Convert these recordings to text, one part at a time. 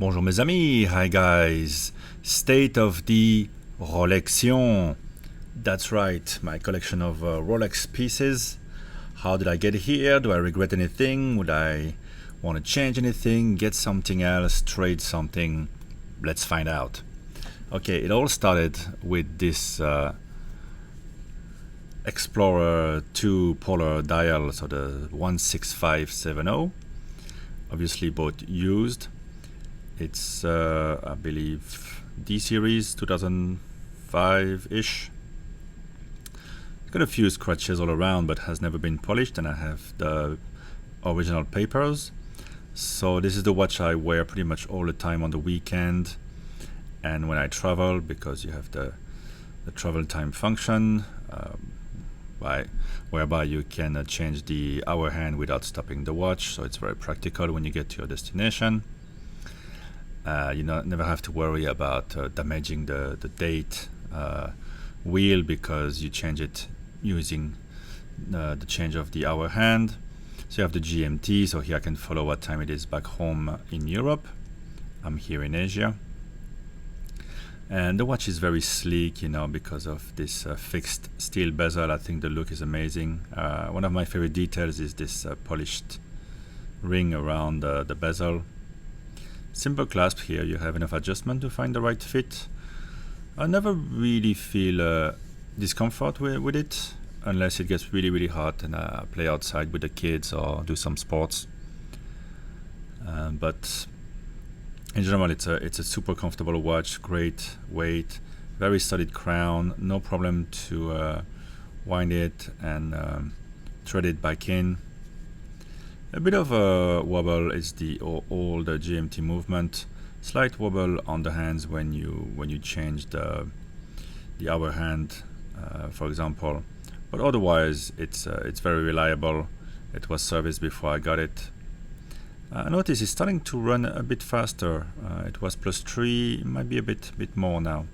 Bonjour mes amis, hi guys, state of the ROLECTION. That's right, my collection of Rolex pieces. How did I get here? Do I regret anything? Would I want to change anything, get something else, trade something? Let's find out. Okay, it all started with this Explorer 2 polar dial, so the 16570, obviously bought used. It's I believe D series 2005-ish. It's got a few scratches all around but has never been polished, and I have the original papers. So this is the watch I wear pretty much all the time on the weekend and when I travel, because you have the travel time function whereby you can change the hour hand without stopping the watch, so it's very practical when you get to your destination. You never have to worry about damaging the date wheel, because you change it using the change of the hour hand. So you have the GMT, so here I can follow what time it is back home in Europe. I'm here in Asia. And the watch is very sleek, because of this fixed steel bezel. I think the look is amazing. One of my favorite details is this polished ring around the bezel. Simple clasp here, you have enough adjustment to find the right fit. I never really feel discomfort with it, unless it gets really, really hot and I play outside with the kids or do some sports. But in general, it's a super comfortable watch, great weight, very solid crown, no problem to wind it and thread it back in. A bit of a wobble is all the GMT movement. Slight wobble on the hands when you change the hour hand, for example. But otherwise, it's very reliable. It was serviced before I got it. I notice it's starting to run a bit faster. It was +3, it might be a bit more now.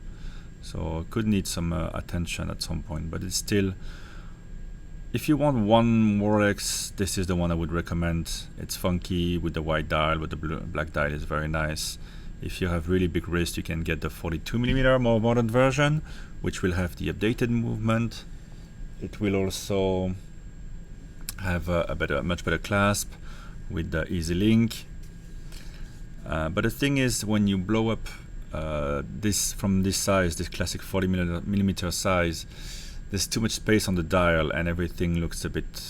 So could need some attention at some point, but it's still. If you want one Rolex, this is the one I would recommend. It's funky with the white dial, but the black dial is very nice. If you have really big wrist, you can get the 42mm more modern version, which will have the updated movement. It will also have a much better clasp with the easy link. But the thing is, when you blow up this from this size, this classic 40mm size, there's too much space on the dial and everything looks a bit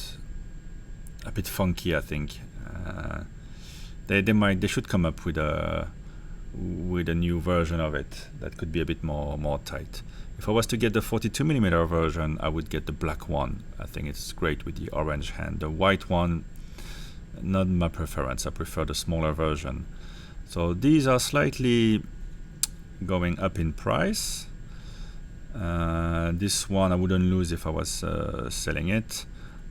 funky, I think. They should come up with a new version of it that could be a bit more tight. If I was to get the 42mm version, I would get the black one. I think it's great with the orange hand. The white one, not my preference. I prefer the smaller version. So these are slightly going up in price. This one I wouldn't lose if I was selling it,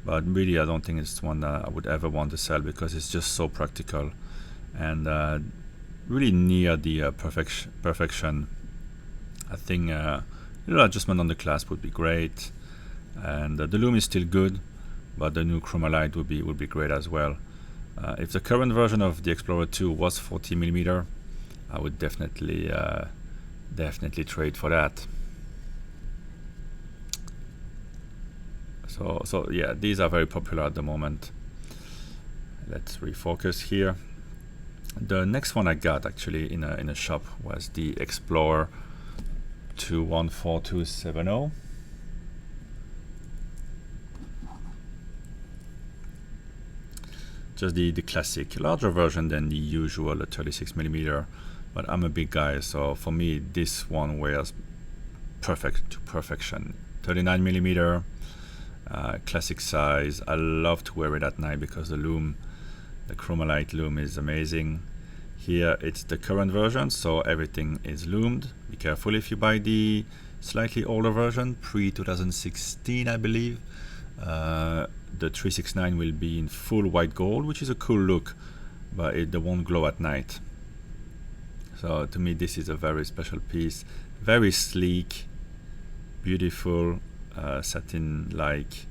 but really I don't think it's one that I would ever want to sell, because it's just so practical and really near the perfection. I think a little adjustment on the clasp would be great, and the lume is still good, but the new chromalite would be great as well. If the current version of the Explorer 2 was 40mm, I would definitely trade for that. So yeah, these are very popular at the moment. Let's refocus here. The next one I got actually in a shop was the Explorer 214270. Just the classic, larger version than the usual 36mm, but I'm a big guy, so for me this one wears perfect to perfection. 39mm, classic size. I love to wear it at night because the chromalite lume is amazing. Here it's the current version, so everything is loomed. Be careful if you buy the slightly older version, pre-2016 I believe. The 369 will be in full white gold, which is a cool look, but it won't glow at night. So to me this is a very special piece, very sleek, beautiful, satin-like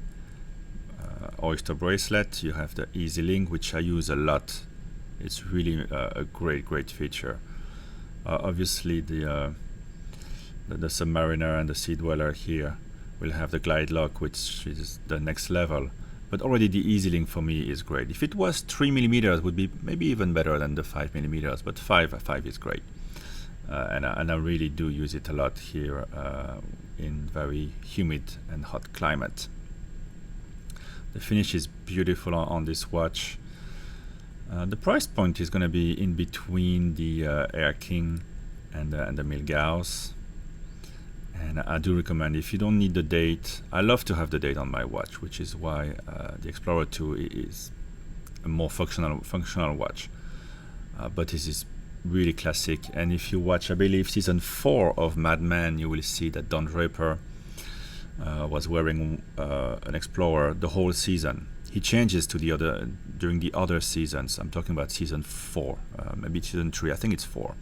oyster bracelet. You have the easy link, which I use a lot It's really a great feature. Obviously, the Submariner and the Sea Dweller here will have the glide lock, which is the next level. But already the easy link for me is great. If it was 3mm, would be maybe even better than the 5mm, but 5 is great. And I really do use it a lot here in very humid and hot climate. The finish is beautiful on this watch. The price point is going to be in between the Air King and the Milgauss. And I do recommend, if you don't need the date, I love to have the date on my watch, which is why the Explorer 2 is a more functional watch. But this is really classic. And if you watch, I believe, season 4 of Mad Men, you will see that Don Draper was wearing an Explorer the whole season. He changes to the other during the other seasons. I'm talking about season 4, maybe season 3. I think it's 4.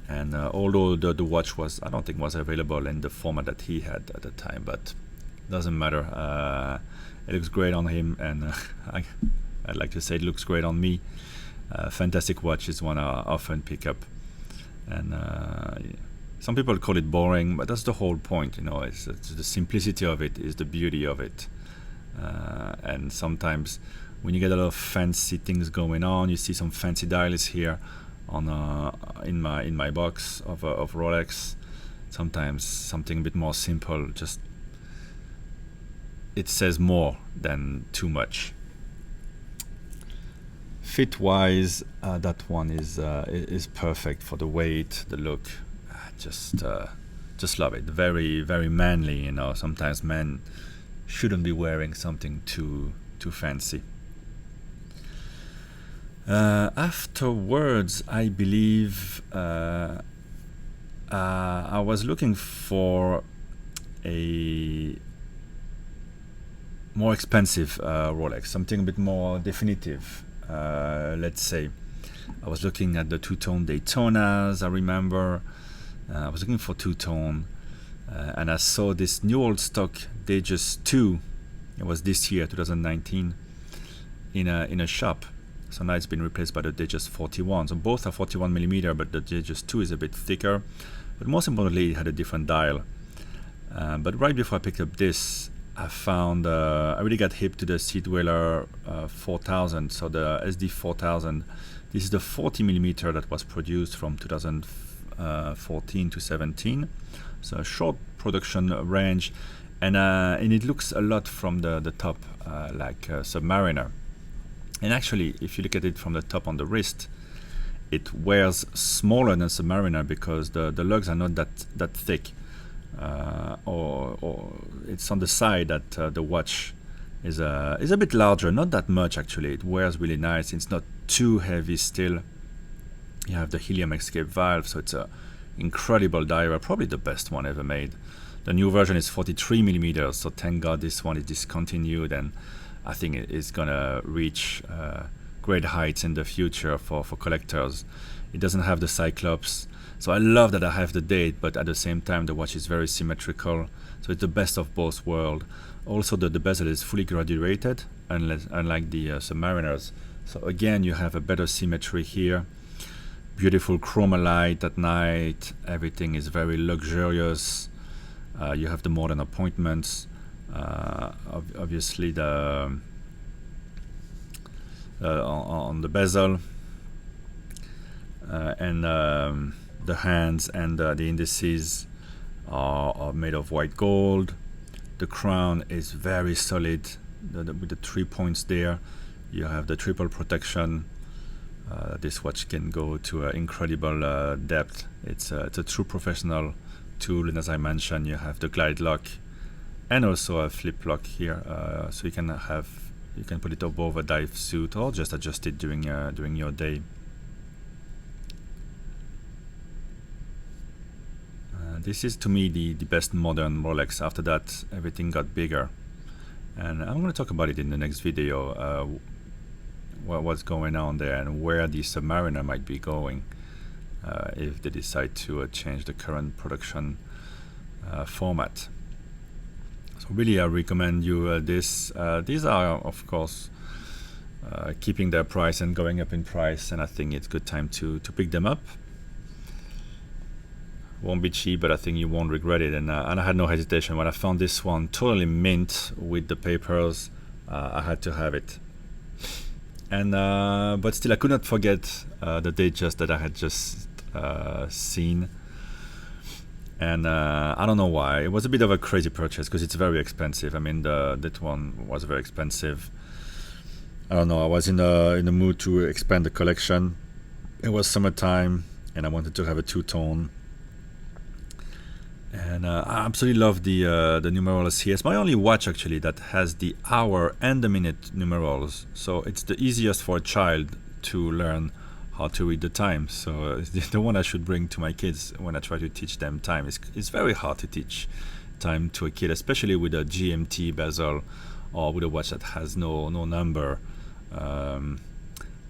And although the watch I don't think was available in the format that he had at the time, but doesn't matter. It looks great on him, and I'd like to say it looks great on me. Fantastic watch is one I often pick up, and some people call it boring, but that's the whole point. It's the simplicity of it is the beauty of it. And sometimes when you get a lot of fancy things going on, you see some fancy dials here in my box of Rolex. Sometimes something a bit more simple, just it says more than too much. Fit wise, that one is perfect for the weight, the look. Just love it. Very, very manly. Sometimes men shouldn't be wearing something too fancy. Afterwards, I believe I was looking for a more expensive Rolex, something a bit more definitive. Let's say I was looking at the two-tone Daytonas. I remember I was looking for two-tone, and I saw this new old stock Datejust 2. It was this year, 2019, in a shop. So now it's been replaced by the Datejust 41. So both are 41mm, but the Datejust 2 is a bit thicker. But most importantly, it had a different dial. But right before I picked up this, I found I really got hip to the Sea Dweller 4000. So the SD 4000. This is the 40mm that was produced from 2014 to 17. So a short production range, and it looks a lot from the top like Submariner. And actually, if you look at it from the top on the wrist, it wears smaller than Submariner because the lugs are not that thick, or it's on the side that the watch is a bit larger, not that much actually. It wears really nice. It's not too heavy still. You have the helium escape valve, so it's a incredible dial, probably the best one ever made. The new version is 43mm, so thank God this one is discontinued, and I think it is gonna reach great heights in the future for collectors. It doesn't have the Cyclops, so I love that I have the date, but at the same time the watch is very symmetrical, so it's the best of both worlds. Also the bezel is fully graduated, unlike the Submariners. So again, you have a better symmetry here. Beautiful chroma light at night. Everything is very luxurious. You have the modern appointments. Obviously on the bezel, and the hands and the indices are made of white gold. The crown is very solid with the 3 points there. You have the triple protection. This watch can go to incredible depth. It's a true professional tool, and as I mentioned, you have the glide lock and also a flip lock here, so you can put it above a dive suit or just adjust it during your day. This is to me the best modern Rolex. After that, everything got bigger, and I'm going to talk about it in the next video, what's going on there and where the Submariner might be going if they decide to change the current production format. So really I recommend you this. These are of course keeping their price and going up in price, and I think it's good time to pick them up. Won't be cheap, but I think you won't regret it. And I had no hesitation when I found this one totally mint with the papers. I had to have it. And but still, I could not forget the Datejust that I had just seen. And I don't know why. It was a bit of a crazy purchase because it's very expensive. I mean, that one was very expensive. I don't know. I was in the mood to expand the collection. It was summertime, and I wanted to have a two-tone. And I absolutely love the numerals here. It's my only watch actually that has the hour and the minute numerals. So it's the easiest for a child to learn how to read the time. So it's the one I should bring to my kids when I try to teach them time. It's very hard to teach time to a kid, especially with a GMT bezel or with a watch that has no number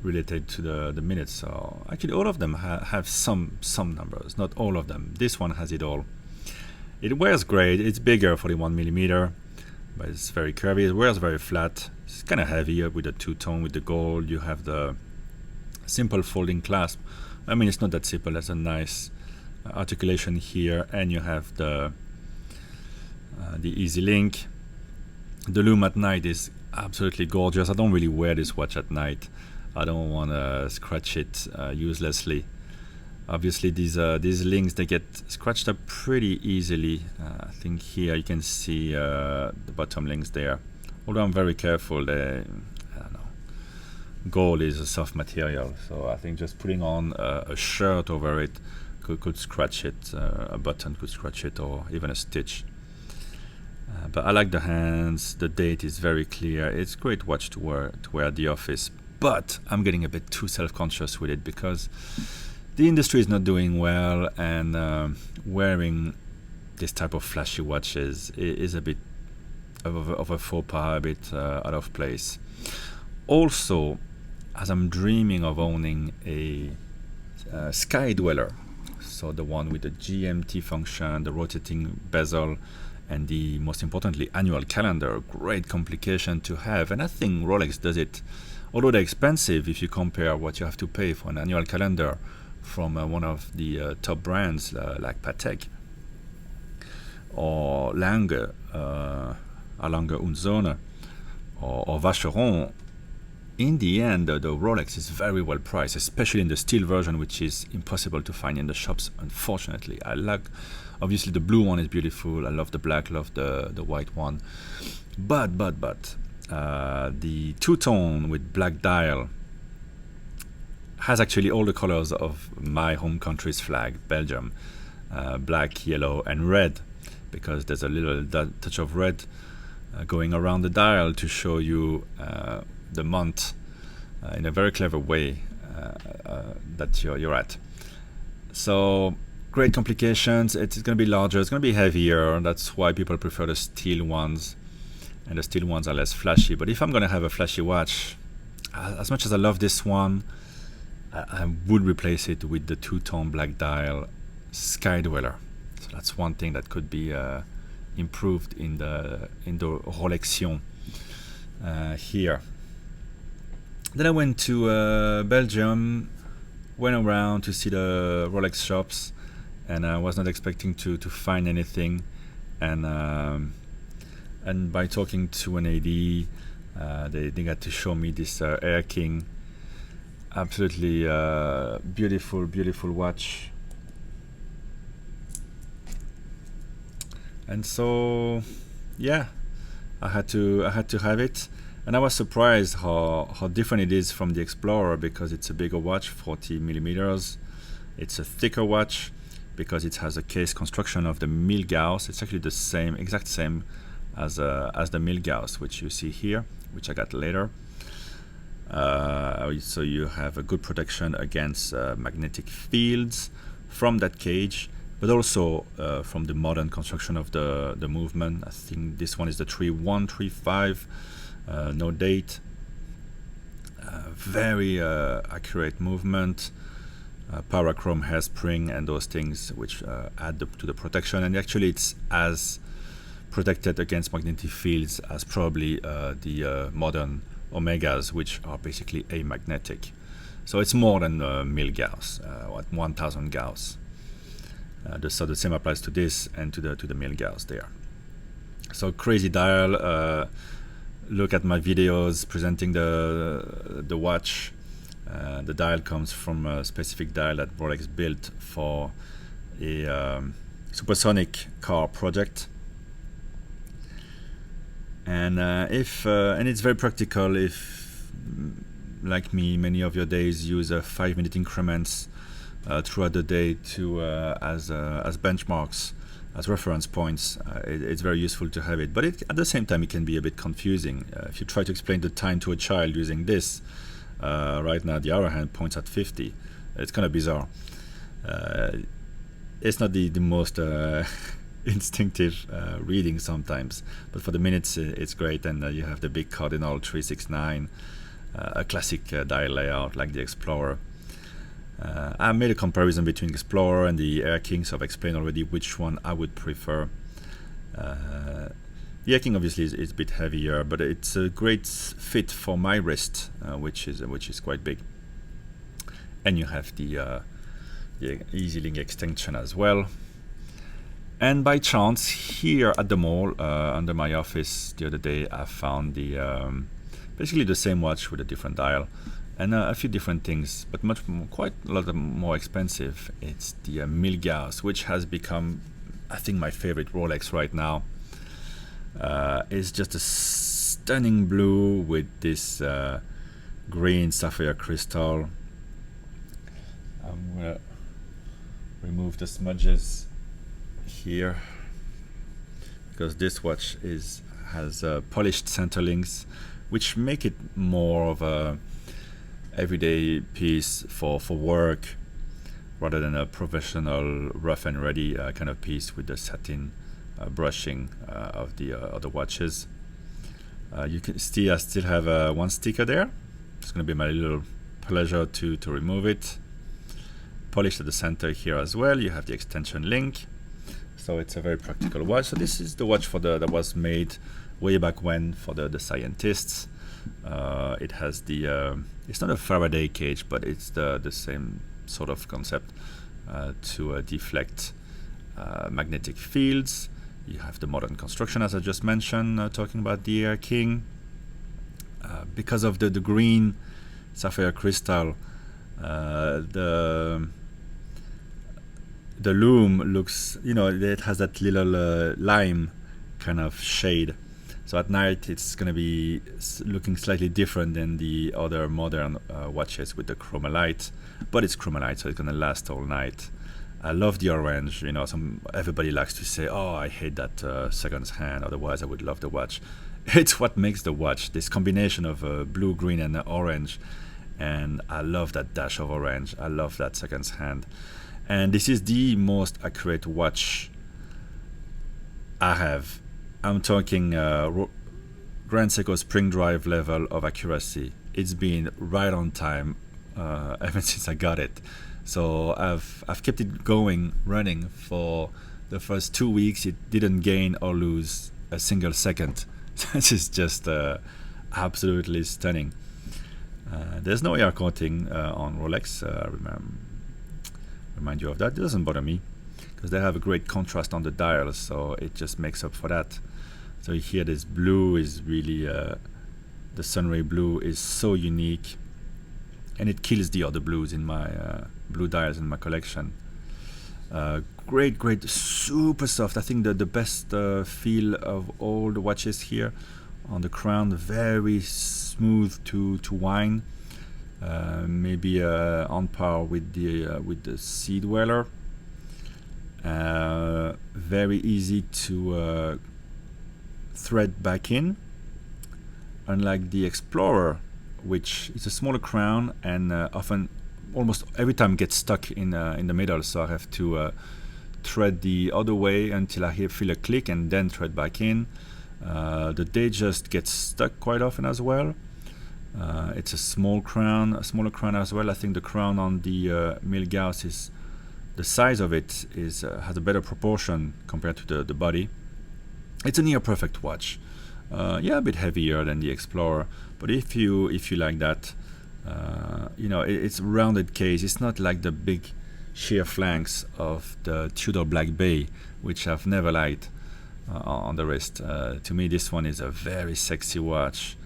related to the minutes. So actually all of them have some numbers, not all of them. This one has it all. It wears great. It's bigger, 41 millimeter, but it's very curvy. It wears very flat. It's kind of heavy with the two-tone with the gold. You have the simple folding clasp. I mean, it's not that simple. There's a nice articulation here, and you have the easy link. The lume at night is absolutely gorgeous. I don't really wear this watch at night. I don't want to scratch it uselessly. Obviously, these links, they get scratched up pretty easily. I think here you can see the bottom links there. Although I'm very careful, I don't know. Gold is a soft material, so I think just putting on a shirt over it could scratch it. A button could scratch it, or even a stitch. But I like the hands. The date is very clear. It's a great watch to wear at the office. But I'm getting a bit too self-conscious with it because the industry is not doing well, and wearing this type of flashy watches is a bit of a faux pas, a bit out of place. Also, as I'm dreaming of owning a Sky Dweller, so the one with the GMT function, the rotating bezel, and the most importantly annual calendar, great complication to have. And I think Rolex does it, although they're expensive if you compare what you have to pay for an annual calendar from one of the top brands like Patek or Lange, Lange und Söhne, or Vacheron. In the end, the Rolex is very well priced, especially in the steel version, which is impossible to find in the shops, unfortunately. I like, obviously the blue one is beautiful. I love the black, love the white one. But the two-tone with black dial has actually all the colors of my home country's flag, Belgium, black, yellow, and red, because there's a little touch of red going around the dial to show you the month in a very clever way that you're at. So great complications. It's going to be larger. It's going to be heavier. That's why people prefer the steel ones, and the steel ones are less flashy. But if I'm going to have a flashy watch, as much as I love this one, I would replace it with the two-tone black dial Sky Dweller. So that's one thing that could be improved in the ROLECTION here. Then I went to Belgium, went around to see the Rolex shops, and I was not expecting to find anything. And by talking to an AD, they got to show me this Air King. Absolutely beautiful watch. And so yeah, I had to have it, and I was surprised how different it is from the Explorer, because it's a bigger watch, 40 millimeters. It's a thicker watch because it has a case construction of the Milgauss. It's actually the exact same as the Milgauss, which you see here, which I got later. So you have a good protection against magnetic fields from that cage, but also from the modern construction of the movement. I think this one is the 3135, no date. Very accurate movement, parachrome hairspring, and those things which add to the protection. And actually, it's as protected against magnetic fields as probably the modern omegas, which are basically amagnetic. So it's more than Milgauss, 1000 Gauss. So the same applies to this and to the Milgauss there. So crazy dial. Look at my videos presenting the watch. The dial comes from a specific dial that Rolex built for a supersonic car project. And and it's very practical if, like me, many of your days use 5-minute increments throughout the day to as benchmarks, as reference points. It's very useful to have it, but at the same time it can be a bit confusing. If you try to explain the time to a child using this, right now the hour hand points at 50. It's kind of bizarre. It's not the most instinctive reading sometimes, but for the minutes it's great. And you have the big cardinal 369, a classic dial layout like the Explorer. I made a comparison between Explorer and the Air King, so I've explained already which one I would prefer. The Air King obviously is a bit heavier, but it's a great fit for my wrist, which is quite big. And you have the Easy Link extension as well. And by chance, here at the mall, under my office the other day, I found the basically the same watch with a different dial and a few different things, but quite a lot more expensive. It's the Milgauss, which has become, I think, my favorite Rolex right now. It's just a stunning blue with this green sapphire crystal. I'm gonna remove the smudges here because this watch has polished center links, which make it more of a everyday piece for work rather than a professional rough and ready kind of piece with the satin brushing of the other watches. You can see I still have one sticker there. It's going to be my little pleasure to remove it. Polished at the center here as well. You have the extension link, so it's a very practical watch. So this is the watch that was made way back when for the scientists. It has the it's not a Faraday cage, but it's the same sort of concept to deflect magnetic fields. You have the modern construction, as I just mentioned, talking about the Air King. Because of the green sapphire crystal, the loom looks, it has that little lime kind of shade. So at night it's going to be looking slightly different than the other modern watches with the chromalite, but it's chromalite, so it's going to last all night. I love the orange. Everybody likes to say, "Oh, I hate that second hand. Otherwise, I would love the watch." It's what makes the watch. This combination of blue, green, and orange, and I love that dash of orange. I love that second hand, and this is the most accurate watch I have. I'm talking Grand Seiko Spring Drive level of accuracy. It's been right on time ever since I got it. So I've kept it running for the first 2 weeks. It didn't gain or lose a single second. This is just absolutely stunning. There's no air coating on Rolex. Remind you of that. It doesn't bother me because they have a great contrast on the dials, so it just makes up for that. So here this blue is really the sunray blue is so unique, and it kills the other blues in my blue dials in my collection. Great, super soft. I think the best feel of all the watches here on the crown. Very smooth to wind. Maybe on par with the Sea Dweller. Very easy to thread back in, unlike the Explorer, which is a smaller crown and often, almost every time, gets stuck in the middle. So I have to thread the other way until I feel a click and then thread back in. The Datejust gets stuck quite often as well. It's a smaller crown as well. I think the crown on the Milgauss is, the size of it has a better proportion compared to the body. It's a near perfect watch. Yeah, a bit heavier than the Explorer, but if you like that, you know, it's a rounded case. It's not like the big sheer flanks of the Tudor Black Bay, which I've never liked on the wrist. To me, this one is a very sexy watch,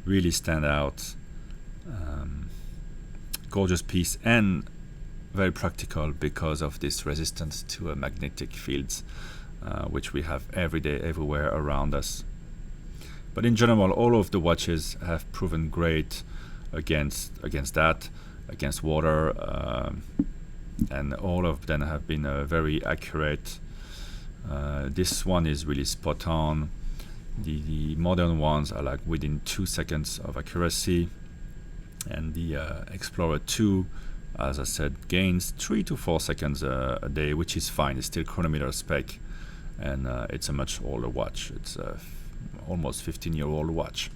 really stand out, gorgeous piece, and very practical because of this resistance to magnetic fields, which we have every day, everywhere around us. But in general, all of the watches have proven great against that, against water, and all of them have been very accurate. This one is really spot on. The modern ones are like within 2 seconds of accuracy, and the Explorer 2, as I said, gains 3 to 4 seconds a day, which is fine. It's still chronometer spec, and it's a much older watch. It's almost 15-year-old watch.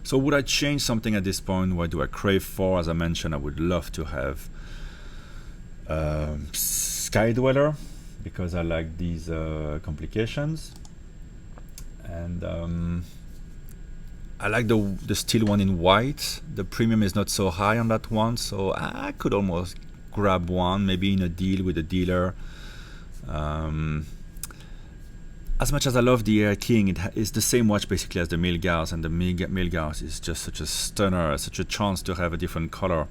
So would I change something at this point? What do I crave for? As I mentioned, I would love to have Sky Dweller, because I like these complications, and I like the steel one in white. The premium is not so high on that one, so I could almost grab one, maybe in a deal with a dealer. As much as I love the Air King, it is the same watch basically as the Milgauss, and the Milgauss is just such a stunner, such a chance to have a different color.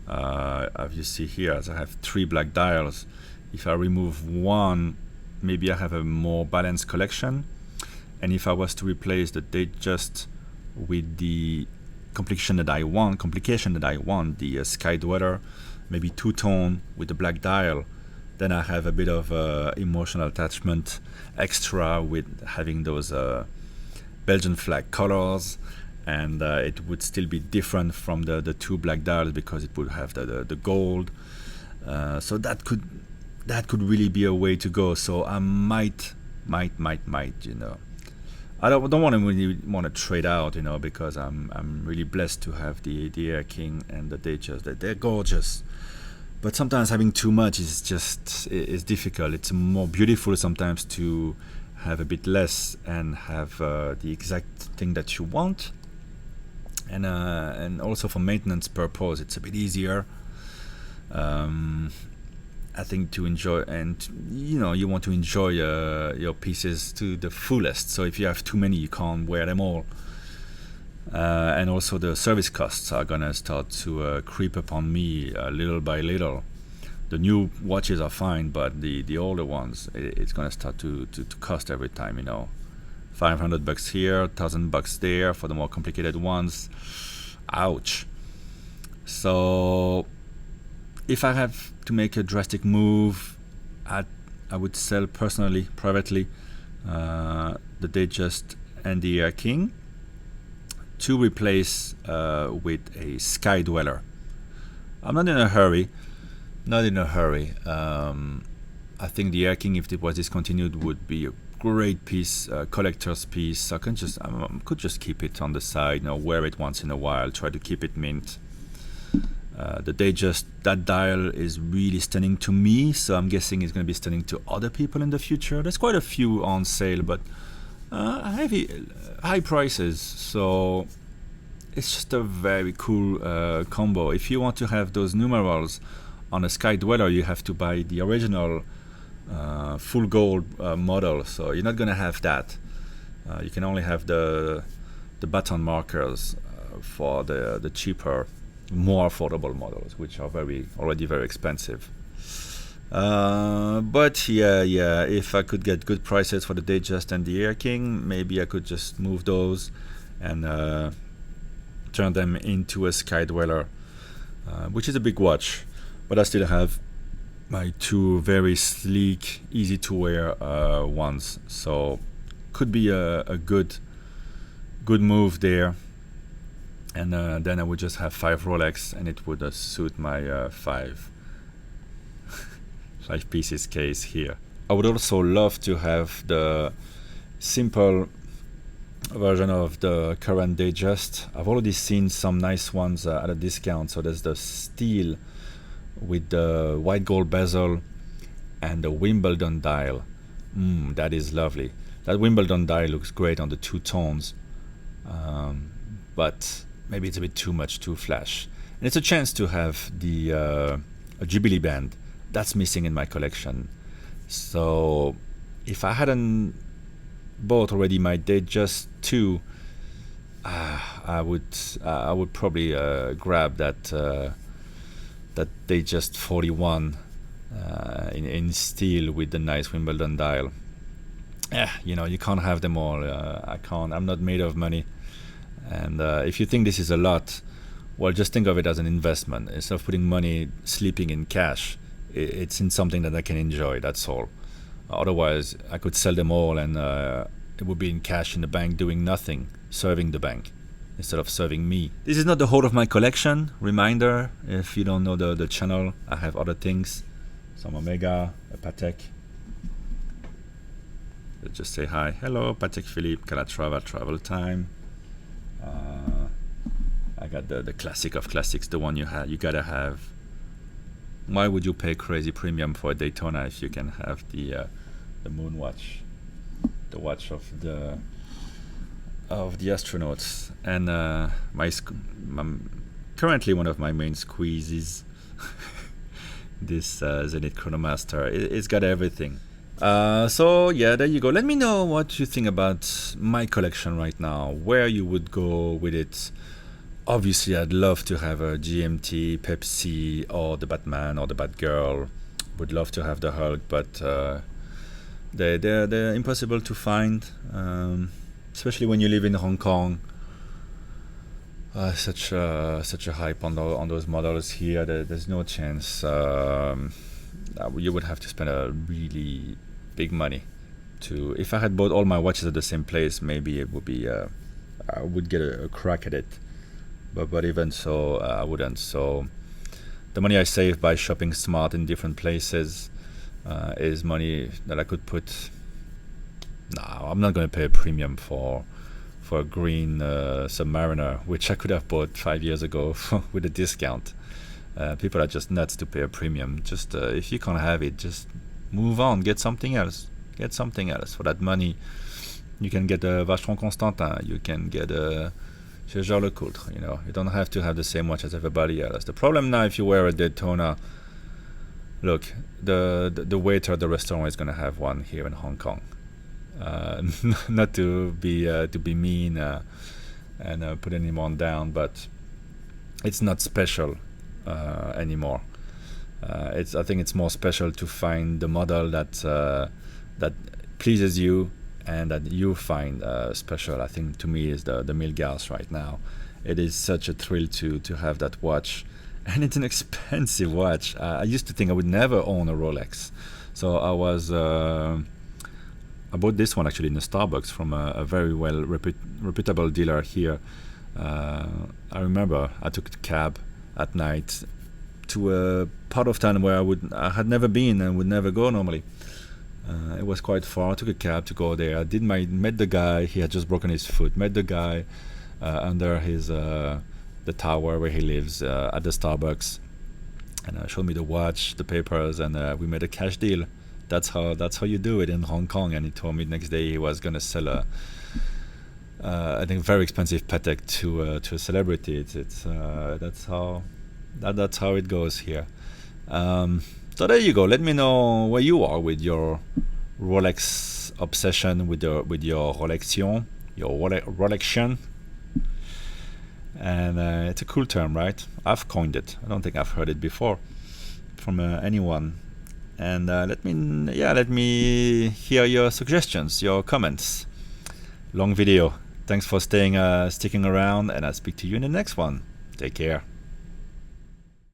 As you see here, as I have 3 black dials, if I remove one, maybe I have a more balanced collection. And if I was to replace the Datejust with the complication that I want, the Sky Dweller, maybe two-tone with the black dial, then I have a bit of emotional attachment extra with having those Belgian flag colors, and it would still be different from the 2 black dials because it would have the gold. So that could really be a way to go. So I might, you know, I don't really want to trade out, you know, because I'm really blessed to have the Air King and the Datejust. They're gorgeous. But sometimes having too much is difficult. It's more beautiful sometimes to have a bit less and have the exact thing that you want. And also for maintenance purpose, it's a bit easier. I think to enjoy, and you know, you want to enjoy your pieces to the fullest. So if you have too many, you can't wear them all. And also the service costs are gonna start to creep upon me little by little. The new watches are fine, but the older ones, it's gonna start to cost every time, you know. $500 here, $1,000 there for the more complicated ones. Ouch. So if I have to make a drastic move, I would sell personally, privately, the Datejust and the Air King, to replace with a Sky Dweller. I'm not in a hurry. I think the Air King, if it was discontinued, would be a great piece, collector's piece. I could just keep it on the side, you know, wear it once in a while, try to keep it mint. The Datejust, that dial is really stunning to me, so I'm guessing it's going to be stunning to other people in the future. There's quite a few on sale, but high prices, so it's just a very cool combo. If you want to have those numerals on a Sky Dweller, you have to buy the original full gold model, so you're not going to have that. You can only have the button markers for the cheaper, more affordable models, which are already very expensive. But yeah, if I could get good prices for the Datejust and the Air King, maybe I could just move those and turn them into a Sky Dweller, which is a big watch, but I still have my 2 very sleek, easy to wear ones, so could be a good move there. And then I would just have 5 Rolex, and it would suit my 5 pieces case here. I would also love to have the simple version of the current Datejust. I've already seen some nice ones at a discount. So there's the steel with the white gold bezel and the Wimbledon dial. That is lovely. That Wimbledon die looks great on the two tones, but maybe it's a bit too much, too flash. And it's a chance to have the a Jubilee band that's missing in my collection. So if I hadn't bought already my Datejust 2, I would probably grab that Datejust 41 in steel with the nice Wimbledon dial. You know, you can't have them all. I can't. I'm not made of money. And if you think this is a lot, well, just think of it as an investment. Instead of putting money sleeping in cash, it's in something that I can enjoy. That's all. Otherwise, I could sell them all, and it would be in cash in the bank, doing nothing, serving the bank instead of serving me. This is not the whole of my collection. Reminder: if you don't know the channel, I have other things. Some Omega, a Patek. Let's just say hi. Hello, Patek Philippe, Calatrava, Travel Time. I got the classic of classics, the one you gotta have. Why would you pay crazy premium for a Daytona if you can have the moon watch, the watch of the astronauts? And currently one of my main squeezes, this Zenith Chronomaster. It's got everything. So yeah, there you go. Let me know what you think about my collection right now, where you would go with it. Obviously, I'd love to have a GMT, Pepsi, or the Batman, or the Batgirl. Would love to have the Hulk, but they're impossible to find, especially when you live in Hong Kong. Such a hype on those models here. There's no chance. You would have to spend a really big money to. If I had bought all my watches at the same place, maybe it would be. I would get a crack at it. But even so, I wouldn't. So the money I save by shopping smart in different places is money that I could put. No, I'm not going to pay a premium for a green Submariner, which I could have bought 5 years ago with a discount. People are just nuts to pay a premium. Just if you can't have it, just move on. Get something else. Get something else for that money. You can get a Vacheron Constantin. You can get a Jaeger LeCoultre, you know, you don't have to have the same watch as everybody else. The problem now, if you wear a Daytona, look, the waiter at the restaurant is going to have one here in Hong Kong. Not to be mean and put anyone down, but it's not special anymore. I think it's more special to find the model that pleases you and that you find special. I think to me is the Milgauss right now. It is such a thrill to have that watch, and it's an expensive watch. I used to think I would never own a Rolex, so I bought this one actually in a Starbucks from a very well reputable dealer here. I remember I took a cab at night to a part of town where I had never been and would never go normally. It was quite far. I took a cab to go there. I met the guy. He had just broken his foot. Met the guy under his the tower where he lives at the Starbucks, and showed me the watch, the papers, and we made a cash deal. That's how you do it in Hong Kong. And he told me the next day he was gonna sell I think very expensive Patek to a celebrity. That's how it goes here. So there you go. Let me know where you are with your Rolex obsession, with your ROLECTION, your ROLECTION. And it's a cool term, right? I've coined it. I don't think I've heard it before from anyone. And let me hear your suggestions, your comments. Long video. Thanks for sticking around, and I'll speak to you in the next one. Take care.